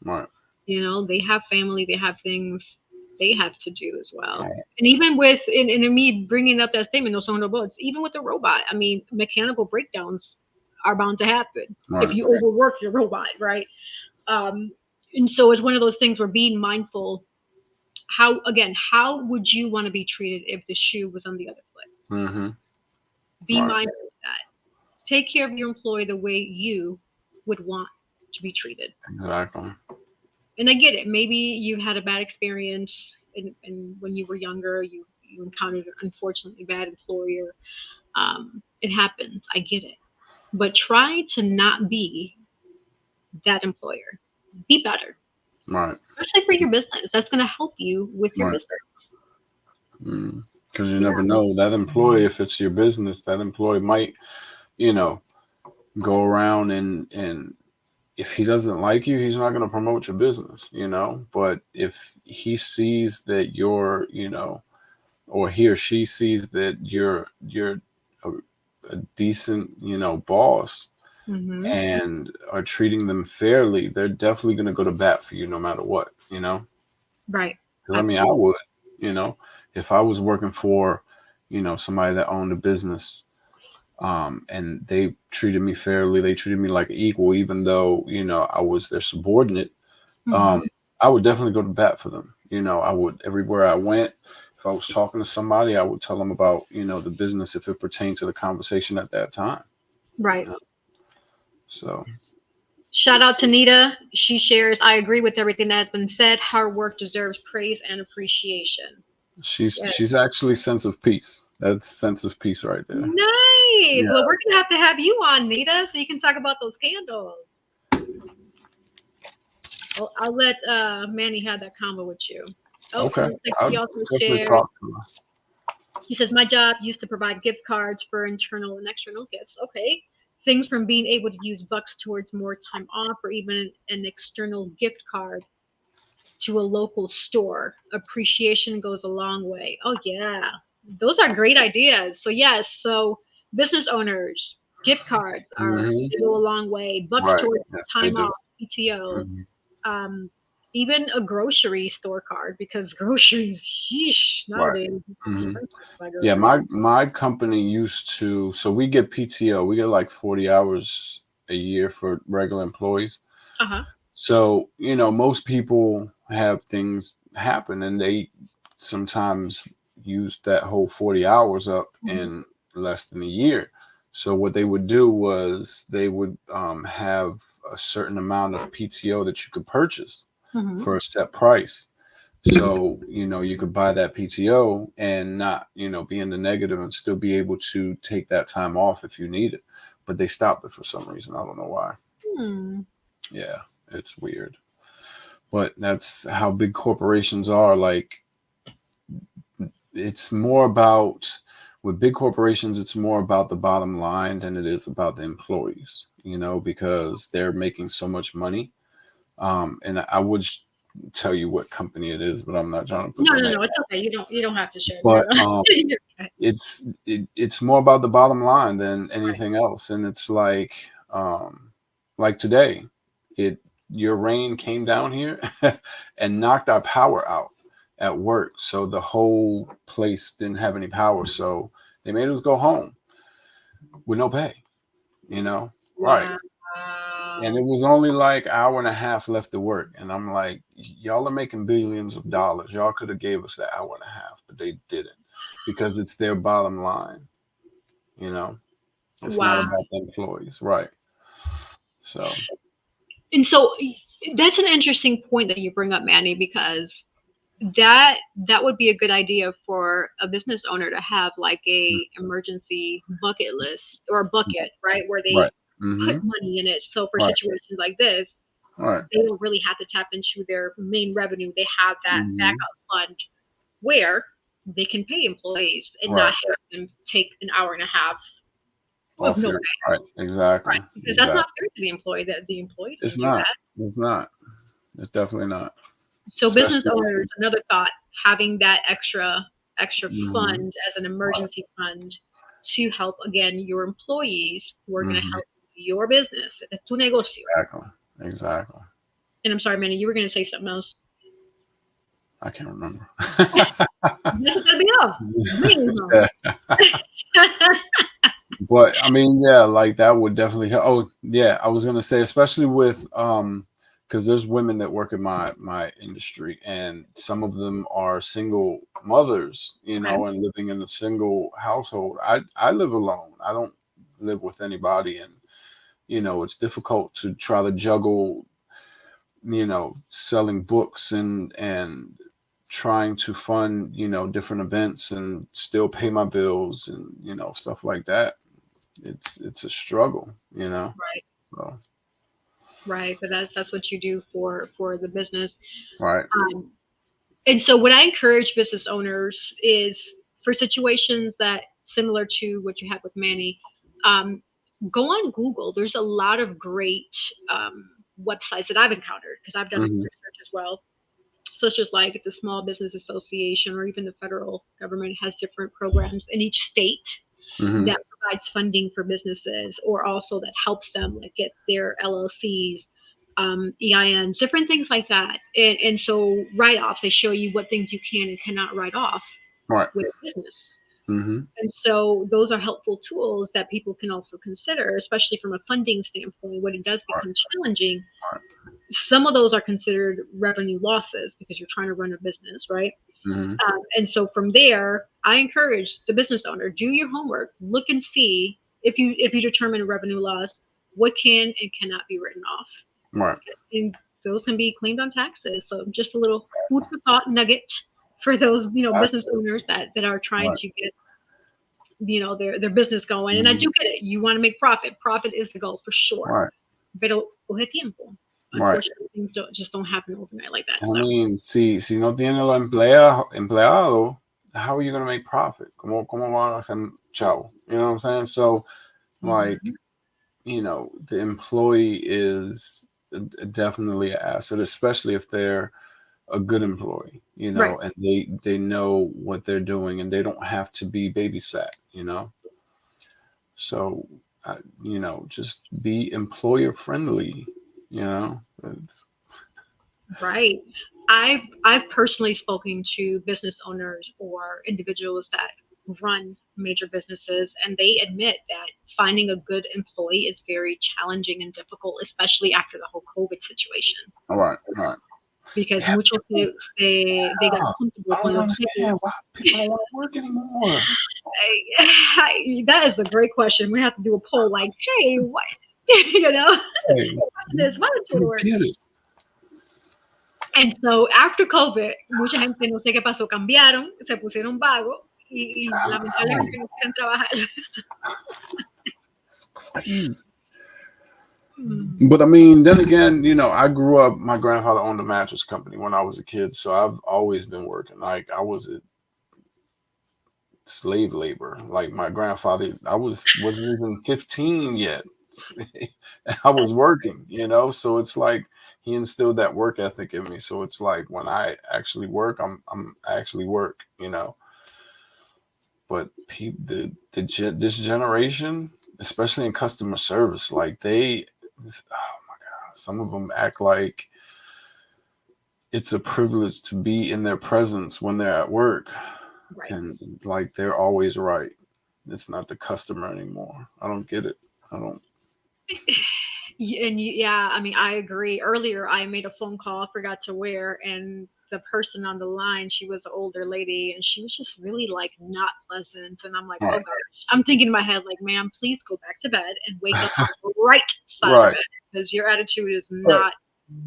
Right. They have family, they have things they have to do as well. Right. And even with and me bringing up that statement, no son robots, even with the robot, I mean, mechanical breakdowns are bound to happen if Right. you overwork your robot, right? Um, and so it's one of those things where being mindful. How would you want to be treated if the shoe was on the other foot? Hmm. Be Right. mindful of that. Take care of your employee the way you would want to be treated. Exactly. And I get it. Maybe you had a bad experience, and when you were younger, you encountered an unfortunately bad employer. It happens. I get it. But try to not be that employer. Be better, Right. especially for your business. That's going to help you with your Right. business. Because you Yeah. never know, that employee, if it's your business, that employee might, you know go around, and if he doesn't like you, he's not going to promote your business. But if he sees that you're, or he or she sees that you're a, a decent, boss, Hmm. and are treating them fairly, they're definitely going to go to bat for you no matter what. Right. Because I mean, I Absolutely. would, you know, if I was working for, somebody that owned a business, and they treated me fairly, they treated me like an equal, even though, I was their subordinate. um, Hmm. I would definitely go to bat for them. I would, everywhere I went, if I was talking to somebody, I would tell them about, the business if it pertained to the conversation at that time. Right. You know? So Shout out to Nita. She shares, I agree with everything that has been said. Hard work deserves praise and appreciation. she's Yes. she's actually sense of peace. That's sense of peace right there. Nice. Yeah. Well, we're going to have you on, Nita, so you can talk about those candles. I'll let Manny have that combo with you. Oh, Okay. looks like I'll he also definitely shared. talk to her. He says, my job used to provide gift cards for internal and external gifts. Okay. Things from being able to use bucks towards more time off or even an external gift card to a local store. Appreciation goes a long way. Oh yeah. Those are great ideas. So yes, so business owners, gift cards are Hmm. they go a long way. Bucks Right. towards Yes, they time do. off, PTO, Hmm. um, even a grocery store card because groceries, sheesh, Right. nowadays it's Hmm. expensive to buy Yeah, groceries. my company used to. So we get PTO. We get like 40 hours a year for regular employees. Uh huh. So, most people have things happen and they sometimes use that whole 40 hours up Hmm. in less than a year. So, what they would do was they would have a certain amount of PTO that you could purchase Hmm. for a set price. So, you could buy that PTO and not, be in the negative and still be able to take that time off if you need it. But they stopped it for some reason. I don't know why. Hmm. Yeah, it's weird. But that's how big corporations are. Like, it's more about, with big corporations, it's more about the bottom line than it is about the employees, because they're making so much money. And I would tell you what company it is, but I'm not trying to put No, the no, name. no. It's okay. You don't have to share. But You're okay. it's more about the bottom line than Right. anything else. And it's like today, it your rain came down here and knocked our power out at work, so the whole place didn't have any power, so they made us go home with no pay, right? Wow. And it was only like hour and a half left to work, and I'm like, y'all are making billions of dollars, y'all could have gave us that hour and a half, but they didn't, because it's their bottom line. you know it's not Wow. about the employees, right? So. And so that's an interesting point that you bring up, Manny, because that that would be a good idea for a business owner to have like a emergency bucket list or a bucket, right, where they Right. put Mm-hmm. money in it. So for Right. situations like this, Right. they don't really have to tap into their main revenue. They have that Mm-hmm. backup fund where they can pay employees and not Right. have them take an hour and a half of Off no your. pay, Right. Exactly. right? Because that's not Exactly. fair to the employee. That the employee It's can't do not. that. It's not. It's definitely not. So business Especially. owners, another thought, having that extra Mm-hmm. fund as an Right. emergency fund to help again your employees who are going to Mm-hmm. help your business. Es tu negocio. Exactly. Exactly. And I'm sorry, Manny, you were going to say something else. I can't remember. This is going to be off. Bring Yeah. it home. But I mean, yeah, like that would definitely help. Oh, yeah, I was gonna say, especially with because there's women that work in my industry, and some of them are single mothers, Okay. and living in a single household. I live alone. I don't live with anybody, and it's difficult to try to juggle, selling books and trying to fund, different events and still pay my bills and stuff like that. It's a struggle, Right, so. right. But that's what you do for the business. Right. Um, and so what I encourage business owners is for situations that similar to what you had with Manny, um, go on Google. There's a lot of great um, websites that I've encountered because I've done Hmm. research as well. So it's just like the Small Business Association or even the federal government has different programs in each state Hmm. that provides funding for businesses or also that helps them like get their LLCs, EINs, different things like that. And so write-offs, they show you what things you can and cannot write off Right. with business. Hmm. And so those are helpful tools that people can also consider, especially from a funding standpoint. When it does Right. become challenging, Right. some of those are considered revenue losses because you're trying to run a business, right? Hmm. And so from there, I encourage the business owner, do your homework, look and see if you determine a revenue loss, what can and cannot be written off, Right. and those can be claimed on taxes. So just a little food for thought nugget for those business owners that are trying Right. to get their business going. And I Hmm. do get it. You want to make profit. Profit is the goal for sure. Right. Pero coge tiempo. Right. Unfortunately, things don't happen overnight like that. I So. mean, si no tiene los empleado, how are you going to make profit? ¿Cómo van a hacer chavo? You know what I'm saying? So, like, Mhm. the employee is definitely an asset, especially if they're a good employee, Right. and they know what they're doing, and they don't have to be babysat. So, just be employer friendly. It's, Right. I've personally spoken to business owners or individuals that run major businesses, and they admit that finding a good employee is very challenging and difficult, especially after the whole COVID situation. all right, all right. Because Yeah, muchos they got I comfortable con don't los jefes. understand why people don't want to work anymore. That is a great question. We have to do a poll like, hey, what? you know, Hey, question is, why don't you you work? get it. And so after COVID, mucha gente no sé qué pasó, cambiaron, se pusieron vagos y Oh, lamentablemente no quieren trabajar. it's crazy. Mm, But I mean, then again, I grew up. My grandfather owned a mattress company when I was a kid, so I've always been working. Like I was a slave labor. Like my grandfather, I wasn't even 15 yet. I was working. So it's like he instilled that work ethic in me. So it's like when I actually work, I'm actually work. But this generation, especially in customer service, like oh my god, some of them act like it's a privilege to be in their presence when they're at work, right. and like they're always right. It's not the customer anymore. I don't get it. I don't. Yeah, I mean, I agree. Earlier, I made a phone call, forgot to where, and the person on the line, she was an older lady, and she was just really like not pleasant. And I'm like, All oh right. gosh, I'm thinking in my head, like, ma'am, please go back to bed and wake up on the right side of the Right. bed because your attitude Right.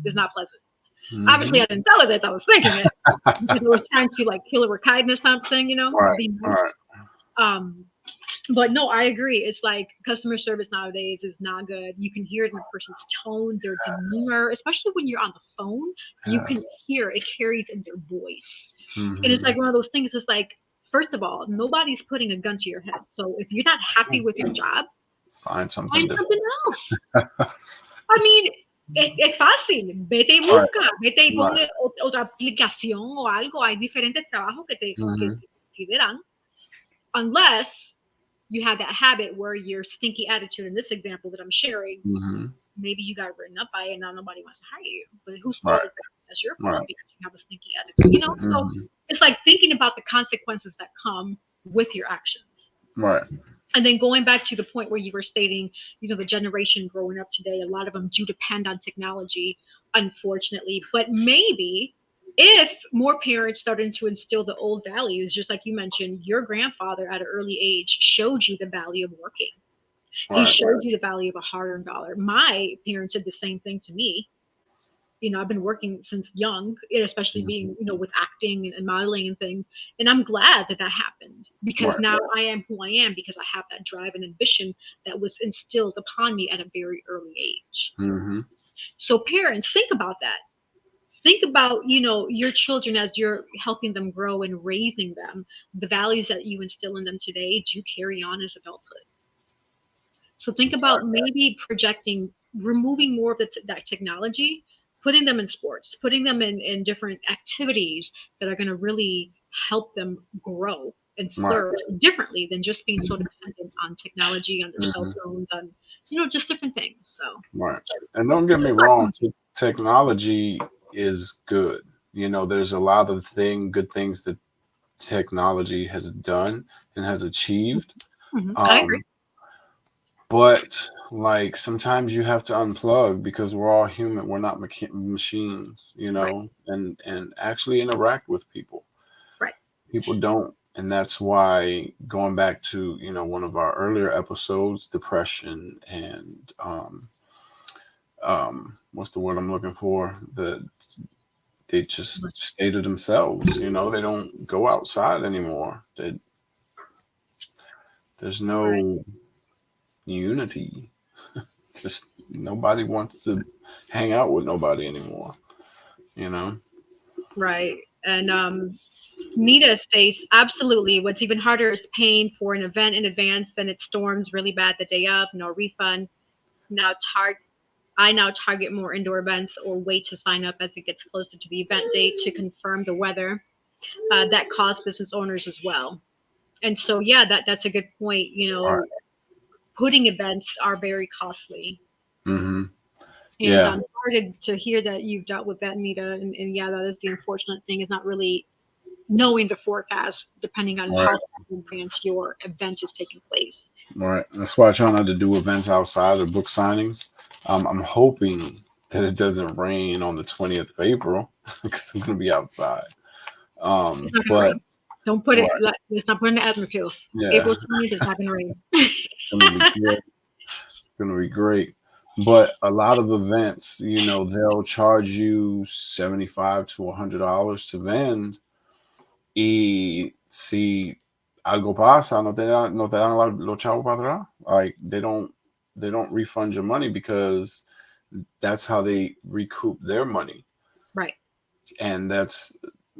is not pleasant. Mm-hmm. Obviously, I didn't tell her that I was thinking it because I was trying to like kill her with kindness type thing, Right. be All nice. right. Um, but no, I agree. It's like customer service nowadays is not good. You can hear it in a person's tone, their demeanor, especially when you're on the phone. You can Yes. hear it carries in their voice. And it's Mm-hmm. like one of those things. It's like, first of all, nobody's putting a gun to your head. So if you're not happy with your job, Find something find different. something else. I mean, es fácil. Vete y Right. busca. Vete y Right. ponle otra aplicación o algo. Hay diferentes trabajos que Mm-hmm. te consideran. Unless you have that habit where your stinky attitude in this example that I'm sharing, Mm-hmm. maybe you got written up by it and now nobody wants to hire you. But whose Right. fault is that? That's your Right. fault because you have a stinky attitude. So Mm-hmm. it's like thinking about the consequences that come with your actions. Right. And then going back to the point where you were stating, the generation growing up today, a lot of them do depend on technology, unfortunately. But maybe if more parents started to instill the old values, just like you mentioned, your grandfather at an early age showed you the value of working. He Right. showed you the value of a hard-earned dollar. My parents did the same thing to me. I've been working since young, especially Mm-hmm. being, with acting and modeling and things. And I'm glad that that happened because Right. now I am who I am because I have that drive and ambition that was instilled upon me at a very early age. Mm-hmm. So parents, think about that. Think about, your children as you're helping them grow and raising them. The values that you instill in them today do carry on as adulthood. So think about Exactly. maybe projecting, removing more of that technology, putting them in sports, putting them in different activities that are going to really help them grow and Right. flourish differently than just being so dependent on technology, on their cell Mm-hmm. phones, on, just different things. So, Right. And don't get me wrong, technology is good. There's a lot of good things that technology has done and has achieved. I agree. Um, but like sometimes you have to unplug because we're all human. We're not machines, Right, and actually interact with people. right. People don't. And that's why going back to, one of our earlier episodes, depression and what's the word I'm looking for? They just stay to themselves, they don't go outside anymore. There's Right, no unity. Just nobody wants to hang out with nobody anymore, you know? right. And Nita states, absolutely. What's even harder is paying for an event in advance, then it storms really bad the day of, no refund. Now it's hard. I now target more indoor events or wait to sign up as it gets closer to the event date to confirm the weather. That costs business owners as well. And so, yeah, that's a good point. Right. Putting events are very costly. Mm-hmm. And Yeah. I'm sorry to hear that you've dealt with that, Nita. And yeah, that is the unfortunate thing, is not really knowing the forecast depending on how Right. far in advance your event is taking place. Right. That's why I try not to do events outside or book signings. I'm hoping that it doesn't rain on the 20th of April because I'm gonna be outside. It's not going to But rain. Don't put right. it, let's not put it in the atmosphere. Yeah. April 20th is not going to rain. It's gonna be great. It's gonna be great. But a lot of events, they'll charge you $75 to $100 to vend. Y si algo pasa, no te dan los chavos para atrás. Like they don't refund your money because that's how they recoup their money. Right. And that's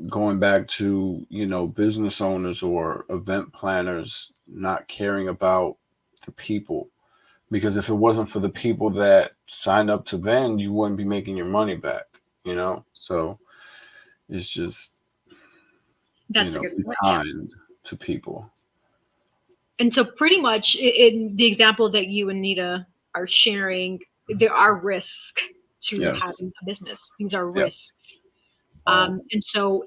going back to, business owners or event planners not caring about the people. Because if it wasn't for the people that signed up to vend, you wouldn't be making your money back. So it's just, That's a good be point. Yeah. kind to people. And so, pretty much, in the example that you and Nita are sharing, there are risks to Yes. having a business. These are risks. Yes. Um, And so,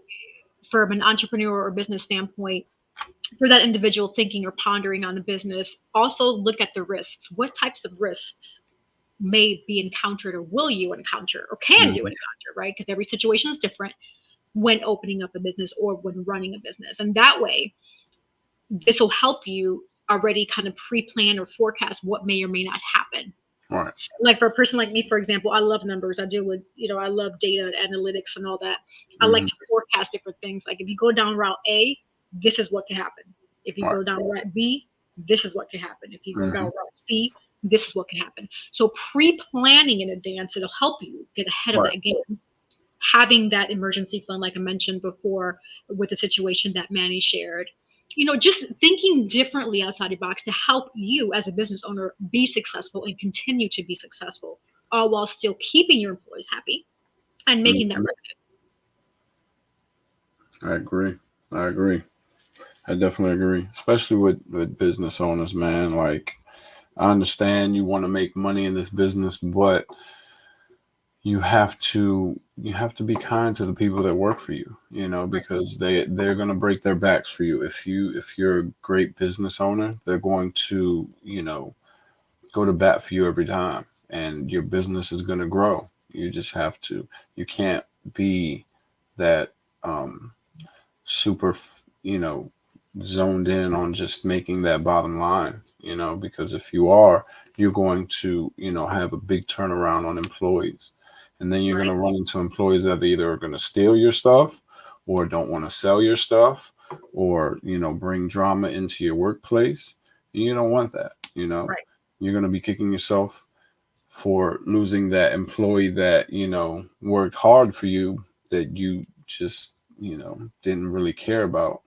from an entrepreneur or business standpoint, for that individual thinking or pondering on the business, also look at the risks. What types of risks may be encountered, or will you encounter, or can you mhm, encounter, right? Because every situation is different when opening up a business or when running a business. And that way, this will help you already kind of pre-plan or forecast what may or may not happen. right. Like for a person like me, for example, I love numbers. I deal with, I love data and analytics and all that. I like Hmm. to forecast different things. Like if you go down route A, this is what can happen. If you Right. go down route B, this is what can happen. If you go down Hmm. route C, this is what can happen. So pre-planning in advance, it'll help you get ahead of Right. that game. Having that emergency fund, like I mentioned before, with the situation that Manny shared, just thinking differently outside the box to help you as a business owner be successful and continue to be successful, all while still keeping your employees happy and making that Hmm. revenue. I agree. I agree. I definitely agree. Especially with business owners, man. Like I understand you want to make money in this business, but you have to be kind to the people that work for you, Right. because they're going to break their backs for you. If you're a great business owner, they're going to, go to bat for you every time, and your business is going to grow. You can't be that super, zoned in on just making that bottom line, because if you are, you're going to, have a big turnaround on employees. And then you're going Right. to run into employees that either are going to steal your stuff or don't want to sell your stuff or, bring drama into your workplace. And you don't want that. Right. You're going to be kicking yourself for losing that employee that, worked hard for you, that you just, didn't really care about,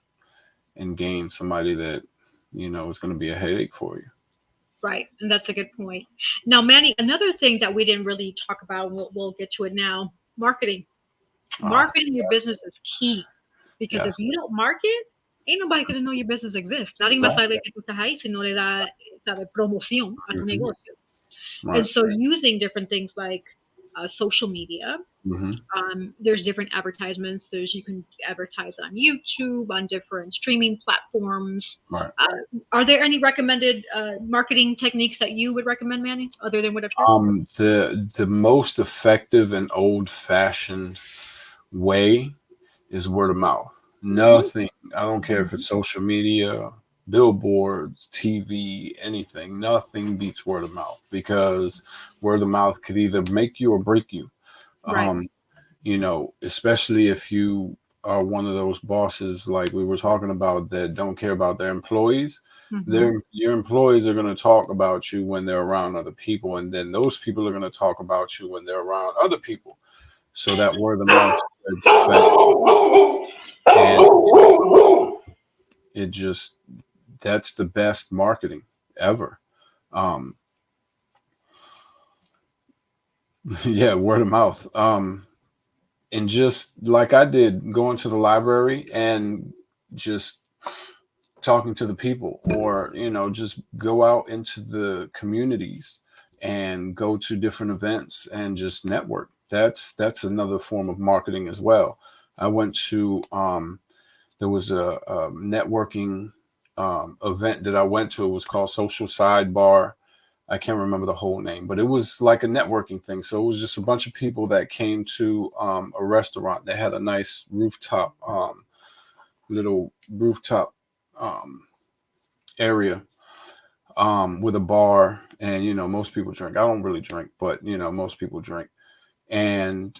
and gain somebody that is going to be a headache for you. Right. And that's a good point. Now, Manny, another thing that we didn't really talk about, we'll get to it now: marketing. Ah, Marketing your yes, business is key, because if yes, you don't market, ain't nobody gonna know your business exists. Nadie va a exactly. saber que tú estás ahí si no le da, sabe, promoción a tu Hmm. negocio. And Right. so, using different things like social media, Hmm. there's different advertisements. You can advertise on YouTube, on different streaming platforms. Right. Are there any recommended marketing techniques that you would recommend, Manny, other than what I've shared? The most effective and old fashioned way is word of mouth. Mm-hmm. Nothing. I don't care if it's social media, billboards, TV, anything. Nothing beats word of mouth, because word of mouth could either make you or break you. Right. Um, especially if you are one of those bosses like we were talking about that don't care about their employees. Mm-hmm. Your employees are going to talk about you when they're around other people, and then those people are going to talk about you when they're around other people. So that word of mouth spreads fast, and it just that's the best marketing ever. Um, Yeah, word of mouth. And just like I did, going to the library and just talking to the people, or just go out into the communities and go to different events and just network. That's another form of marketing as well. I went to there was a networking event that I went to. It was called Social Sidebar. I can't remember the whole name, but it was like a networking thing. So it was just a bunch of people that came to a restaurant. They had a nice rooftop, little rooftop um, area with a bar, and most people drink. I don't really drink, but most people drink. And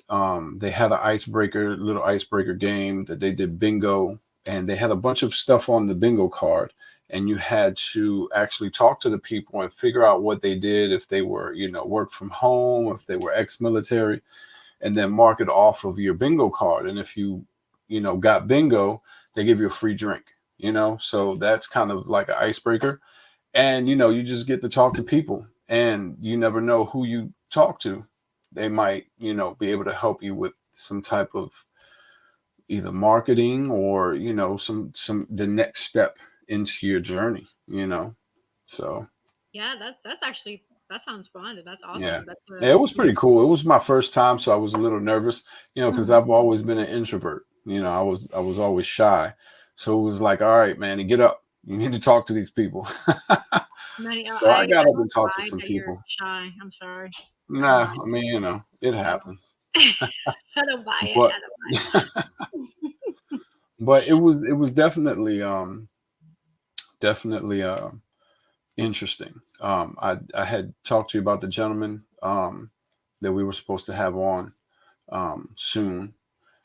they had a little icebreaker game that they did bingo, and they had a bunch of stuff on the bingo card, and you had to actually talk to the people and figure out what they did, if they were work from home, if they were ex-military, and then mark it off of your bingo card. And if you got bingo, they give you a free drink. So that's kind of like an icebreaker. And you just get to talk to people, and you never know who you talk to. They might be able to help you with some type of either marketing, or some the next step into your journey. So Yeah, that's actually, that sounds fun, and that's yeah. awesome. That's Yeah, it was pretty cool. It was my first time, so I was a little nervous, because Mhm. I've always been an introvert. I was always shy. So it was like, all right, man, get up. You need to talk to these people. Many, So I I got up and don't talked to mind some that you're people. shy. I'm sorry. I don't Nah, mind I mean, it it. I don't. happens. I don't buy it. But I don't but it was definitely interesting. I had talked to you about the gentleman that we were supposed to have on soon.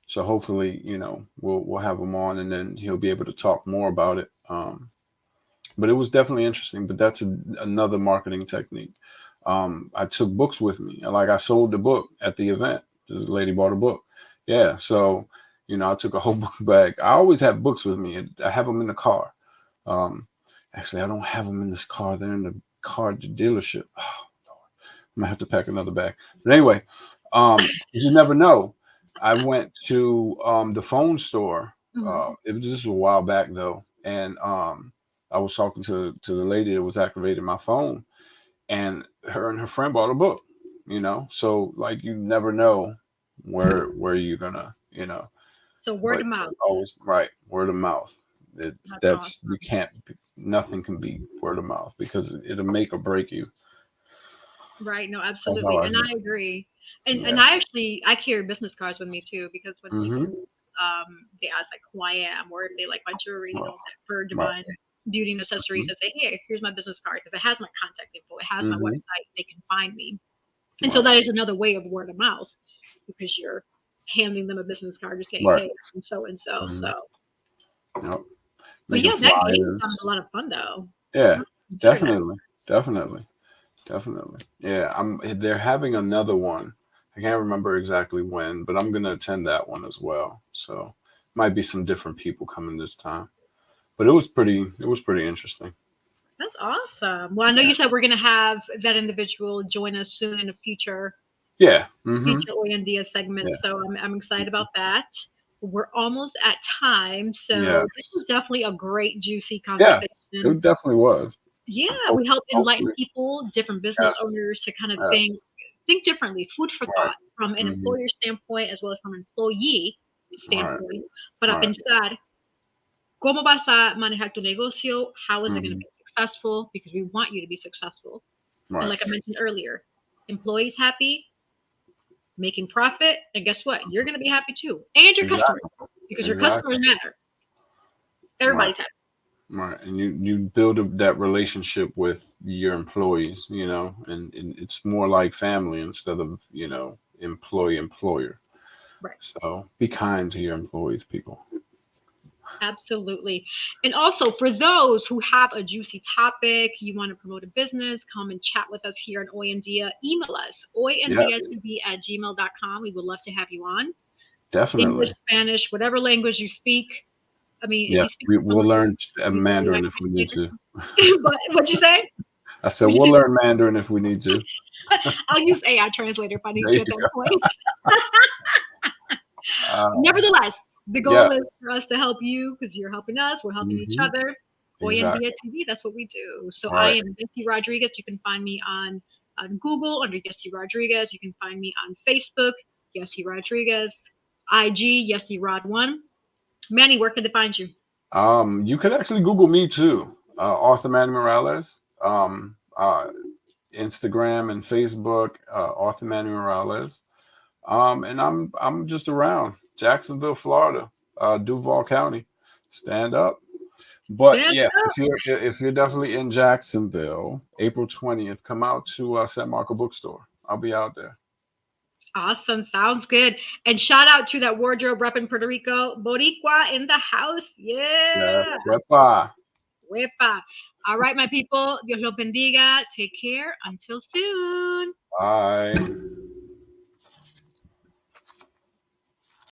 So hopefully, we'll have him on, and then he'll be able to talk more about it. But it was definitely interesting. But that's another marketing technique. I took books with me. Like, I sold the book at the event. This lady bought a book. Yeah. So, I took a whole book bag. I always have books with me. I have them in the car. Um, Actually, I don't have them in this car. They're in the car dealership. Oh, I'm gonna have to pack another bag. But anyway, 'cause you never know. I went to the phone store. Mhm. It was just a while back though, and I was talking to the lady that was activating my phone, and her friend bought a book. So like, you never know where you're gonna. So word But of mouth. always right, word of mouth. That's That's awesome. you can't. Nothing can be word of mouth, because it'll make or break you. Right. No, That's how absolutely. I And feel. I agree. And Yeah. I carry business cards with me too, because when Mm-hmm. people they ask like who I am, or they like my jewelry, Right. for Right. Divine Beauty and Accessories, Mm-hmm. I say, hey, here's my business card, because it has my contact info, it has my Mm-hmm. website, they can find me. And so Right. that is another way of word of mouth, because you're handing them a business card, just saying, Right. hey, I'm so and so. Mm-hmm. So, Yep. but Making yeah, that game sounds flyers. a lot of fun though. Yeah. I'm gonna consider that. Definitely. Definitely. Definitely. Yeah. They're having another one. I can't remember exactly when, but I'm gonna attend that one as well. So might be some different people coming this time. But it was pretty interesting. That's awesome. Well, I know Yeah. you said we're gonna have that individual join us soon in a Yeah. Mm-hmm. future Oyandia segment. Yeah. So I'm excited about that. We're almost at time, so this was Yes. definitely a great, juicy Yeah. conversation. It definitely was. Yeah, we Hopefully, help enlighten hopefully. people, different business Yes. owners, to kind of Yes. think differently, food for Right. thought, from an Mm-hmm. employer standpoint as well as from an employee Right. standpoint. Para Right. pensar, ¿cómo vas a manejar tu negocio? How is it going to Mm-hmm. be successful? Because we want you to be successful. And Right. like I mentioned earlier, employees happy, making profit, and guess what? You're going to be happy too, and your customers, Exactly. because your customers Exactly. matter. Right. Everybody's happy. Right. And you build that relationship with your employees, and it's more like family instead of, employer. Right. So be kind to your employees, people. Absolutely. And also, for those who have a juicy topic, you want to promote a business, come and chat with us here on Oyandia. Email us, Yes, oyandiatv@gmail.com. We would love to have you on. English, definitely. Spanish, whatever language you speak. I mean, if Yes, you speak we'll English, learn we know you're Mandarin not if we need translator. to. But what'd you say? I said What'd we'll you say? learn Mandarin if we need to. I'll use AI translator if I need There to you at that go. point. Uh, Nevertheless, the goal is yes. for us to help you because you're helping us. We're helping each Hmm. other. Hoy en Dia Exactly. TV, that's what we do. So I Right. am Yessi Rodriguez. You can find me on Google under Yessi Rodriguez. You can find me on Facebook, Yessi Rodriguez. IG, Yessi Rod1. Manny, where can they find you? You could actually Google me too, Arthur Manny Morales. Instagram and Facebook, Arthur Manny Morales. And I'm just around Jacksonville, Florida, Duval County. Stand up. But Stand yes, up. if you're definitely in Jacksonville, April 20th, come out to San Marco Bookstore. I'll be out there. Awesome. Sounds good. And shout out to that wardrobe rep in Puerto Rico, Boricua in the house. Yes, Yeah. wepa. Wepa. All right, my people. Dios los bendiga. Take care. Until soon. Bye.